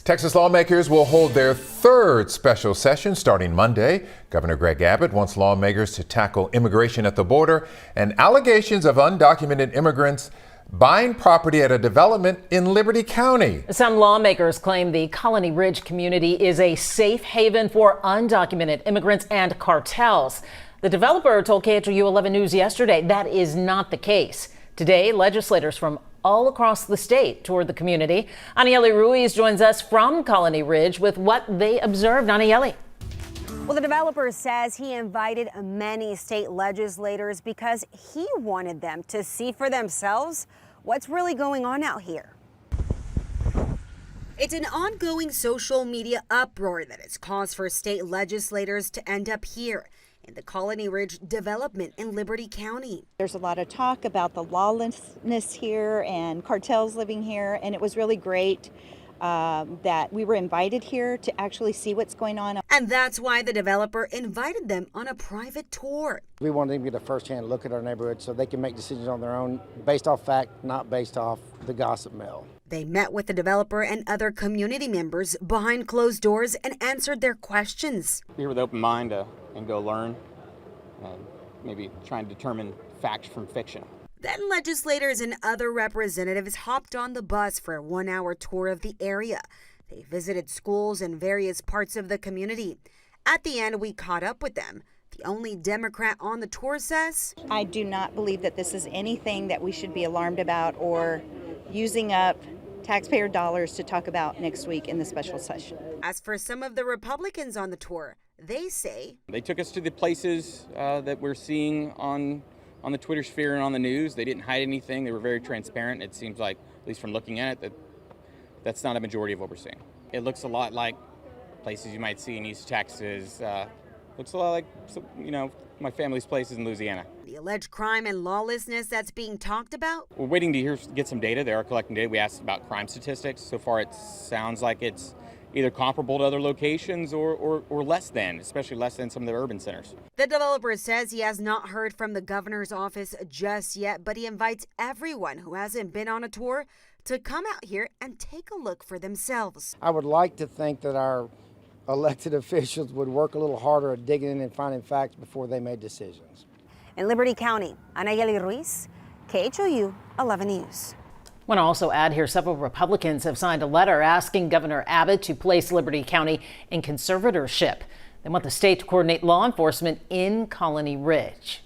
Texas lawmakers will hold their third special session starting Monday. Governor Greg Abbott wants lawmakers to tackle immigration at the border and allegations of undocumented immigrants buying property at a development in Liberty County. Some lawmakers claim the Colony Ridge community is a safe haven for undocumented immigrants and cartels. The developer told KHOU 11 News yesterday that is not the case. Today, legislators from all across the state toured the community. Anieli Ruiz joins us from Colony Ridge with what they observed. Anieli. Well, the developer says he invited many state legislators because he wanted them to see for themselves what's really going on out here. It's an ongoing social media uproar that has caused for state legislators to end up here in the Colony Ridge development in Liberty County. There's a lot of talk about the lawlessness here and cartels living here, and it was really great that we were invited here to actually see what's going on. And that's why the developer invited them on a private tour. We wanted them to get a first-hand look at our neighborhood so they can make decisions on their own based off fact, not based off the gossip mill. They met with the developer and other community members behind closed doors and answered their questions. Here with open mind and go learn and maybe try and determine fact from fiction. Then legislators and other representatives hopped on the bus for a 1-hour tour of the area. They visited schools and various parts of the community. At the end, we caught up with them. The only Democrat on the tour says, I do not believe that this is anything that we should be alarmed about or using up taxpayer dollars to talk about next week in the special session. As for some of the Republicans on the tour, they say they took us to the places that we're seeing on the Twitter sphere and on the news. They didn't hide anything. They were very transparent. It seems like, at least from looking at it, that's not a majority of what we're seeing. It looks a lot like places you might see in East Texas. Looks a lot like, my family's places in Louisiana. The alleged crime and lawlessness that's being talked about? We're waiting to get some data. They are collecting data. We asked about crime statistics. So far, it sounds like it's either comparable to other locations or less than, especially less than some of the urban centers. The developer says he has not heard from the governor's office just yet, but he invites everyone who hasn't been on a tour to come out here and take a look for themselves. I would like to think that our elected officials would work a little harder at digging in and finding facts before they made decisions. In Liberty County, Anieli Ruiz, KHOU 11 News. I want to also add here several Republicans have signed a letter asking Governor Abbott to place Liberty County in conservatorship. They want the state to coordinate law enforcement in Colony Ridge.